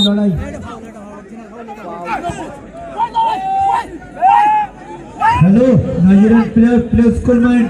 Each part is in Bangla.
লড়াই hello Nigerian player play score mind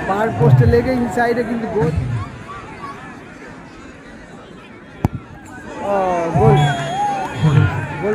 পার পোস্টে লেগে ইনসাইডে কিন্তু গোল গোল গোল গোল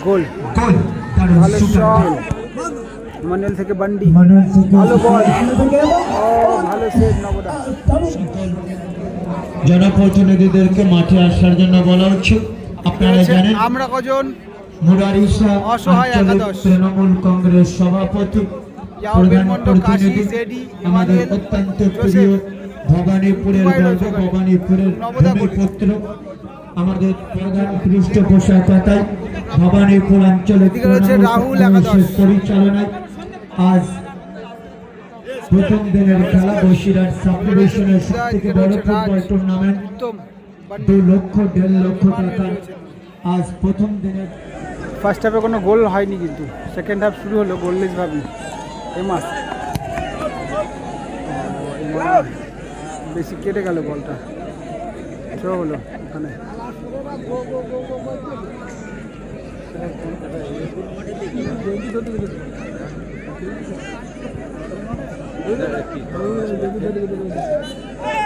গোল ভালো শট মানুয়েল থেকে বান্ডি ভালো বল ভালো সেভ নবদা জনপ্রতিনিধিদেরকে মাঠে আসার জন্য বলা হচ্ছে। আপনারা জানেন আমরা কজন মুরারি শাহ আঞ্চলিক তৃণমূল কংগ্রেস সভাপতি প্রধান প্রতিনিধি আমাদের অত্যন্ত প্রিয় ভবানীপুরের গর্ব ভবানীপুরের ভূমিপুত্র আমাদের প্রধান পৃষ্ঠপোষকতায় ভবানীপুর আঞ্চলিক তৃণমূল পরিচালনায় আজ প্রথম দিনের খেলা বসিরহাট সাব ডিভিশনের সবথেকে বড় ফুটবল টুর্নামেন্ট 2 লক্ষ 1.5 লক্ষ টাকা আজ প্রথম দিনের ফার্স্ট হাফে কোনো গোল হয়নি কিন্তু সেকেন্ড হাফ শুরু হলো গোললেস ভাবে এমাস বেশি কেটে গেল বলটা থ্রো হলো ওখানে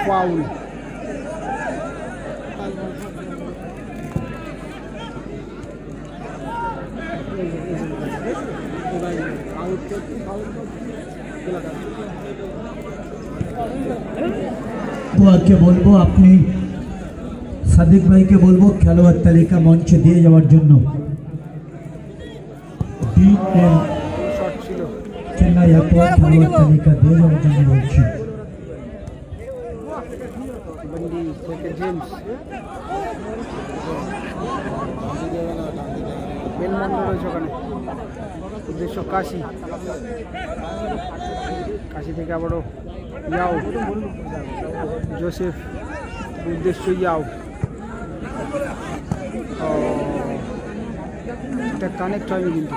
ফাউল কে বলবো আপনি সাদিক ভাইকে বলবো খেলোয়াড় তালিকা মঞ্চে দিয়ে যাওয়ার জন্য। চেন্নাই খেলোয়াড় তালিকা দিয়ে যাওয়ার জন্য বলছি। উদ্দেশ্য কাশি কাশি থেকে আবারও ইয়াও জোসেফ উদ্দেশ্য ইয়াও এটা কানেক্ট হয়নি কিন্তু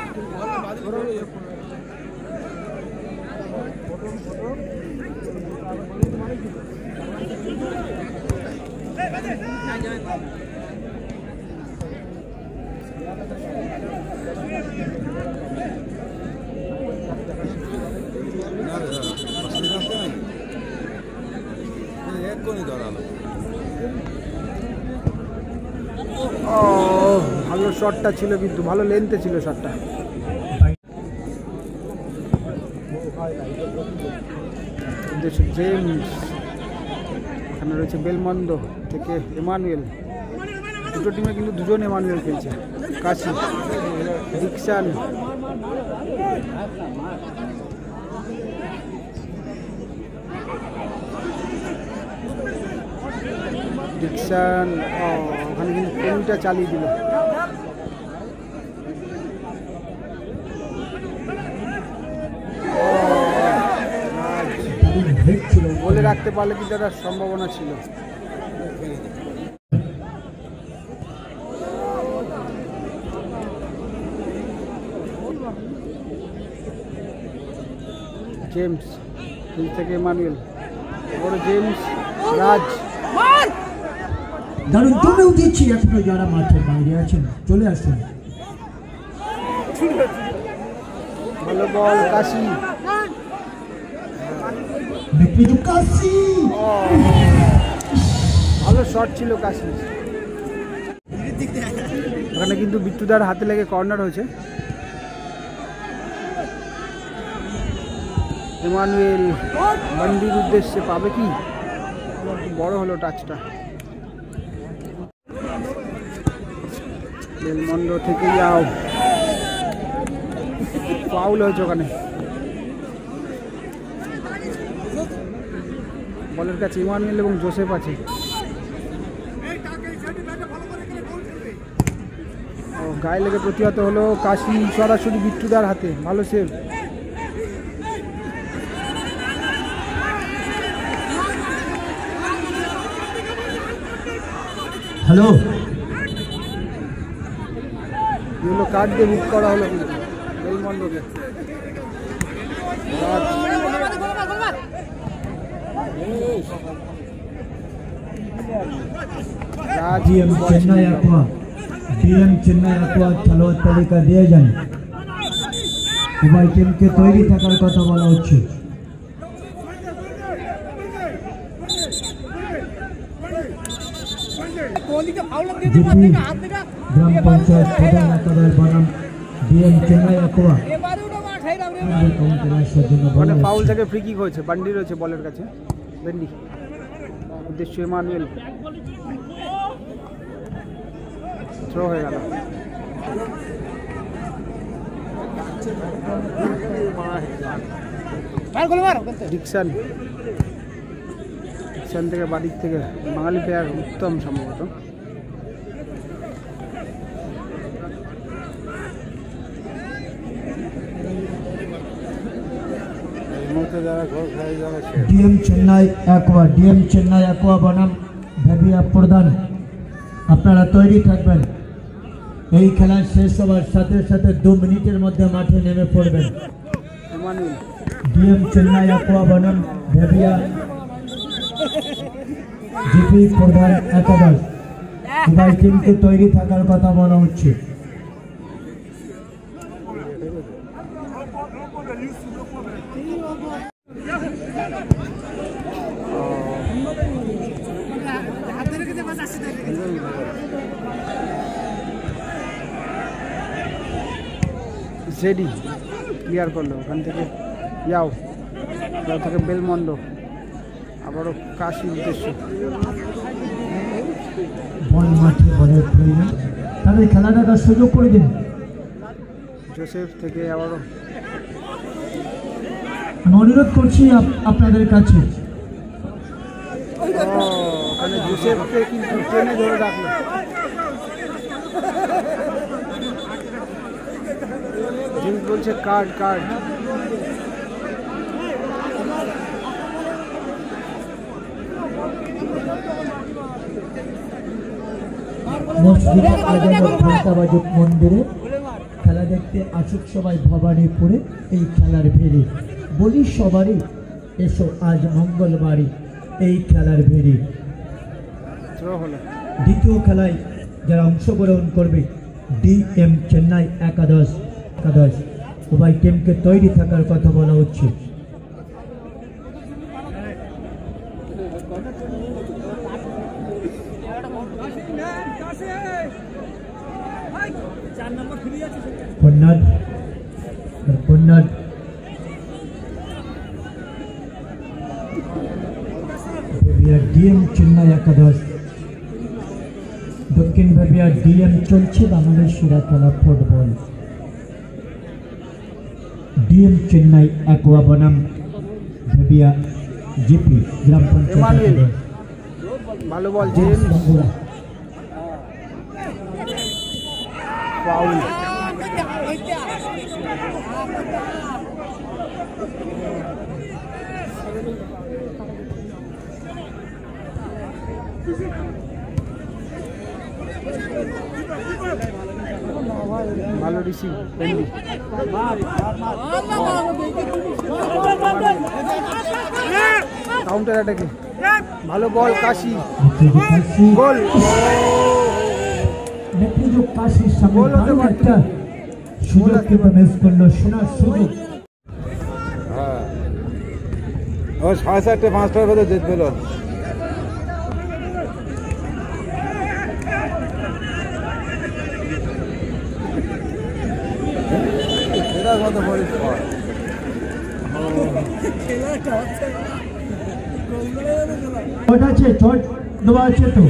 ভালো শটটা ছিল কিন্তু ভালো লেন্থে ছিল শটটা। জেমস এখানে রয়েছে বেলমন্দ থেকে এমানুয়েল দুটো টিমে কিন্তু দুজন এমানুয়েল খেলছে কাশি ডিকশন ডিকশন ওখানে কিন্তু কোনটা চালিয়ে দিল বলে রাখতে পারলে কিন্তু একটা সম্ভাবনা ছিল। জেমস থেকে এমানুয়েল বড় জেমস রাজ দারুণ তুলেও দিচ্ছি এখনো যারা মাঠের বাইরে আছেন চলে আসুন। ভালো বল কাশি ভালো শট ছিল কাশি ওখানে কিন্তু বিট্টুদার হাতে লেগে কর্নার হয়েছে। এমানুয়েল বান্ডির উদ্দেশ্যে পাবে কি বড় হলো টাচটা বেলমন্ড থেকে যাও ফাউল হয়েছে ওখানে বলের কাছে ইমানুয়েল এবং জোসেফ আছে। ও গায়ে লেগে প্রতিহত হলো কাশি সরাসরি বিট্টুদার হাতে। ভালো সেভ। হ্যালো, ইয়েলো কার্ড দিয়ে বুক করা হলো কিন্তু বেলমন্ডকে। ডিএম চেন্নাই অ্যাকোয়া খেলোয়াড় তালিকা দিয়ে যান। উভয় টিমকে তৈরি থাকার কথা বলা হচ্ছে। জিপি গ্রাম পঞ্চায়েত প্রধান একাদশ বনাম ডিএম চেন্নাই অ্যাকোয়া। মানে ফাউল থেকে ফ্রি কিক হয়েছে। বান্ডি রয়েছে বলের কাছে। বেন্ডি উদ্দেশ্য ইমানুয়েল। থ্রো হয়ে গেল। ডিকশন থেকে বাদিক থেকে বাঙালি প্লেয়ার উত্তম সম্ভবত। ডিএম চেন্নাই অ্যাকোয়া বনাম ভেবিয়া প্রধান, আপনারা তৈরি থাকবেন। এই খেলা শেষ হওয়ার সাথে সাথে 2 মিনিটের মধ্যে মাঠে নেমে পড়বেন। ডিএম চেন্নাই অ্যাকোয়া বনাম ভেবিয়া জিপি প্রধান একাদশ। উভয় টিমকে তৈরি থাকার কথা বলা হচ্ছে। জেডি ক্লিয়ার করলো ওখান থেকে। ইয়াও থেকে বেলমন্ডো, আবারও কাশি উদ্দেশ্য। বল মাঠে বলের প্রয়োজন, তাদের খেলা দেখার সুযোগ করে দিন। জোসেফ থেকে আবারও আমি অনুরোধ করছি আপনাদের কাছে। ওখানে জোসেফকে কিন্তু ট্রেনে ধরে রাখলো। জিন্স বলছে কার্ড। মসজিদে আজানের ঘণ্টা বাজুক মন্দিরে, খেলা দেখতে আসুক সবাই ভবানীপুরে। এই খেলার ভিড়ে বলি সবারই, এসো আজ মঙ্গলবারই এই খেলার ভিড়ে। দ্বিতীয় খেলায় যারা অংশগ্রহণ করবে ডিএম চেন্নাই একাদশ। উভয় টিমকে তৈরি থাকার কথা বলা হচ্ছে। কন্যাদ ডিএম চেন্নাই একাদশ। দক্ষিণ ভেবিয়া ডিএম চলছে বাংলাদেশ সেরা খেলা ফুটবল। ডিএম চেন্নাই অ্যাকোয়া বনাম ভেবিয়া জিপি গ্রাম পঞ্চায়েত। ভালো বল জেমস। ফাউল। ভালো রিসিভ। কাউন্টার অ্যাটাকে ভালো বল কাশি। গোল। কাশির সামনে একটা সুযোগ কিন্তু মিস করলো। শোনার সুযোগ। ও 4:30-5টার মধ্যে জিত পেল। চট আছে, চট দেওয়া আছে তো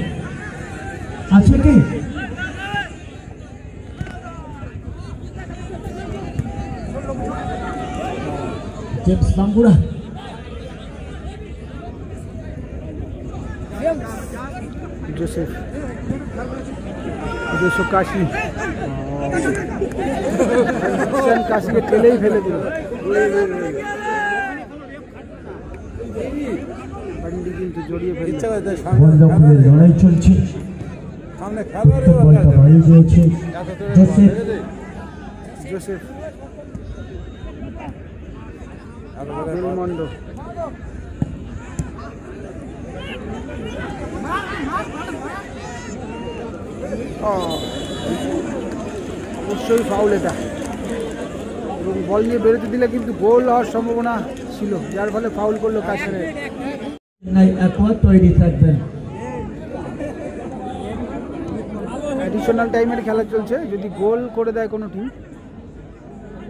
আছে কি? জেমস বাঙ্গুরা जोसेफ দুশো কাশি কাশিকে ঠেলেই ফেলে দিল। কিন্তু জড়িয়ে ফেলে বল দখলের লড়াই চলছে। সামনে খেলোয়াড় বলটা বাড়িয়ে দিয়েছে জোসেফ। জোসেফ বেলমন্ডো অবশ্যই ফাউল এটা, এবং বল নিয়ে বেরোতে দিলে কিন্তু গোল হওয়ার সম্ভাবনা ছিল, যার ফলে ফাউল করলো কাশিরে। তৈরি থাকবেন। অ্যাডিশনাল টাইমের খেলা চলছে, যদি গোল করে দেয় কোনো টিম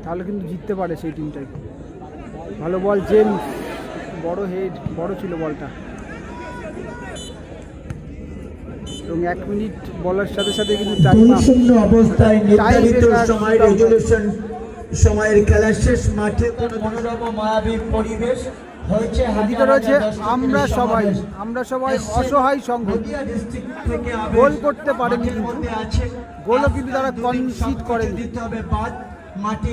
তাহলে কিন্তু জিততে পারে সেই টিমটাই। ভালো বল জেমস, বড় হেড, বড় ছিল বলটা, এবং 1 মিনিট বলার সাথে সাথে কিন্তু অবস্থায় নির্ধারিত সময় রেজুলেশন সময়ের খেলা শেষ। মাঠে কোনো মনোরম মায়াবী পরিবেশ হয়েছে। এদিকে রয়েছে আমরা সবাই অসহায় সংঘ, গোল করতে পারেনি, গোলও কিন্তু তারা কনসিড করেনি। মাঠে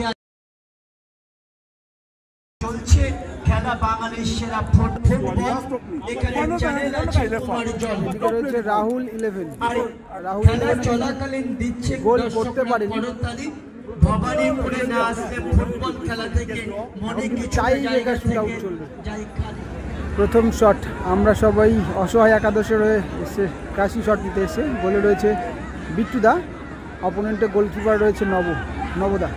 চলছে খেলা, বাঙালির সেরা ফুটবল। এখানে চ্যানেল আছে কুমারজল। এদিকে রয়েছে রাহুল 11, রাহুল খেলা চলাকালীন দিচ্ছে গোল করতে পারেনি। ভবানীপুরে না আসলে ফুটবল খেলা থেকে মনে কিছু চলবে। প্রথম শট আমরা সবাই অসহায় একাদশে রয়ে এসে কাশি শট নিতে এসে গোলে রয়েছে বিট্টুদা, অপোনেন্টের গোলকিপার রয়েছে নবদা।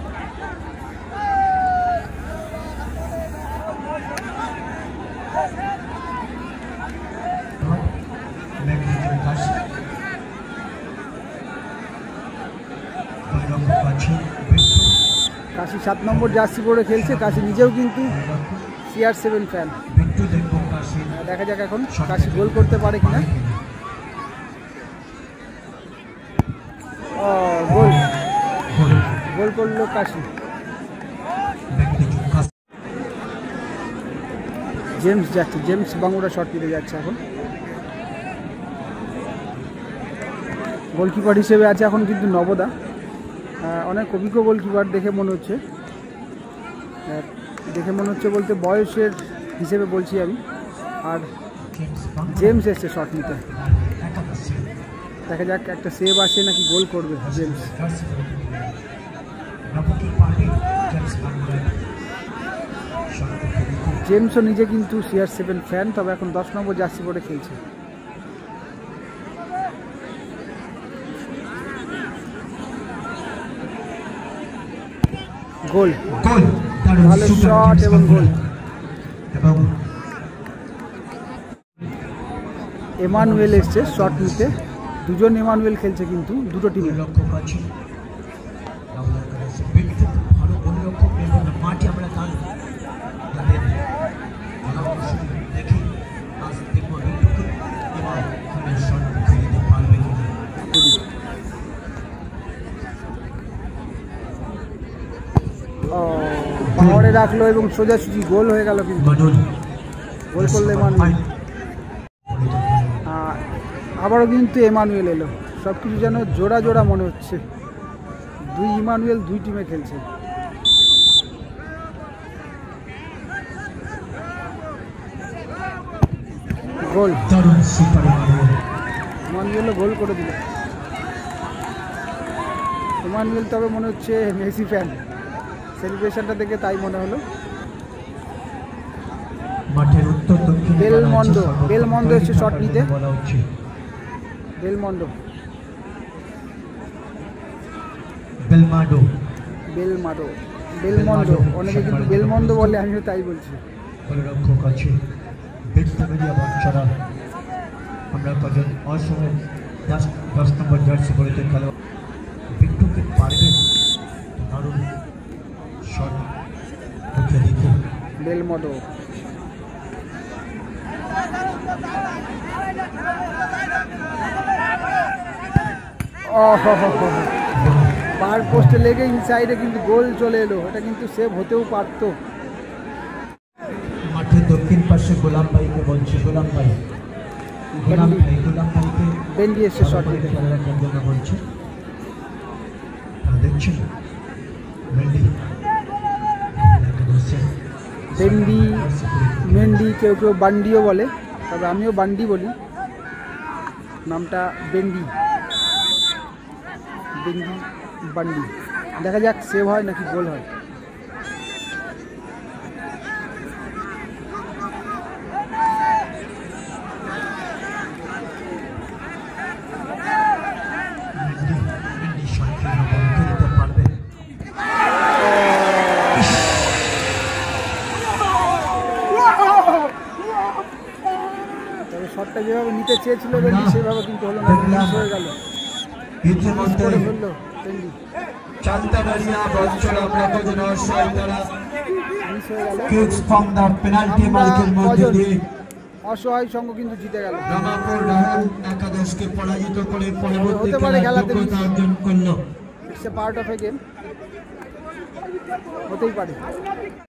কাশি 7 নম্বর জার্সি পরে খেলছে, কাশি নিজেও কিন্তু CR7 ফ্যান। দেখা যাক এখন কাশি গোল করতে পারে কিনা। গোল করলো কাশি। জেমস যাচ্ছে, জেমস বাঙ্গুরা শট নিতে যাচ্ছে এখন। গোলকিপার হিসেবে আছে এখন কিন্তু নবদা, অনেক অভিজ্ঞ গোলকিপার দেখে মনে হচ্ছে বলতে বয়সের হিসেবে বলছি আমি। আর জেমস এসছে শট নিতে, দেখা যাক একটা সেভ আসে নাকি গোল করবে জেমস। জেমসও নিজে কিন্তু CR7 ফ্যান, তবে এখন 10 নম্বর জার্সি পরে খেলছে। গোল, ভালো শট এবং গোল। এমানুয়েল এসছে শট নিতে, দুজন এমানুয়েল খেলছে কিন্তু দুটো টিমে। পাওয়ারে রাখলো এবং সোজাসুজি গোল হয়ে গেল, কিন্তু গোল করলো এমানুয়েল। আবারও কিন্তু এমানুয়েল এলো, সব কিছু যেন জোড়া জোড়া মনে হচ্ছে। দুই ইমানুয়েল দুই টিমে খেলছে। গোল, ইমানুয়েলও গোল করে দিল। ইমানুয়েল তবে মনে হচ্ছে মেসি ফ্যান, সেলিব্রেশনটা দেখে তাই মনে হলো। মাঠের উত্তর দক্ষিণ বেলমন্ডো এসছে শট নিতে। বেলমন্ডো অনেকে কিন্তু বেলমন্ডো বলে, আমিও তাই বলছি। গোলরক্ষক আছে বেলতবেরিয়া বাচ্চারা, আমরা কজন অসময় 10 নম্বর জার্সি পরেতে খেলা বিট্টুকে পারবেন দারুণ শট ঢুকে দিতে। বেলমন্ডো পার পোস্টে লেগে ইনসাইডে কিন্তু গোল চলে এলো, এটা কিন্তু সেভ হতেও পারতো। মাঠের দক্ষিণ পাশে গোলাম ভাইকে বলছি, গোলাম ভাই গোলাম ভাইকে বেন্ডি এসছে শট নিতে। খেলা রাখার জন্য বলছে, দেখছেন বেন্ডি বেন্ডি, মেন্ডি, কেউ কেউ বান্ডিও বলে, তবে আমিও বান্ডি বলি। নামটা বেন্ডি, বেন্ডি বান্ডি। দেখা যাক সেভ হয় নাকি গোল হয়। তবে শটটা যেভাবে নিতে চেয়েছিল বেন্ডি সেভাবে কিন্তু হলো না, মিস হয়ে গেল। ইতিমধ্যে করে ফেললো বেন্ডি, চালতাবাড়িয়া বলছড়া ব্লকজনা সহায়তারা মিস হয়ে গেল। কিক্স ফ্রম দ্য পেনাল্টি মার্কের মধ্যে দিয়ে অসহায় সঙ্গ কিন্তু জিতে গেল। রামাপুর রাহুল একাদশকে পরাজিত করে পরবর্তী হতে পারে খেলার খেলাতে যোগ্যতা অর্জন করল। It's a part of A game, হতেই পারে।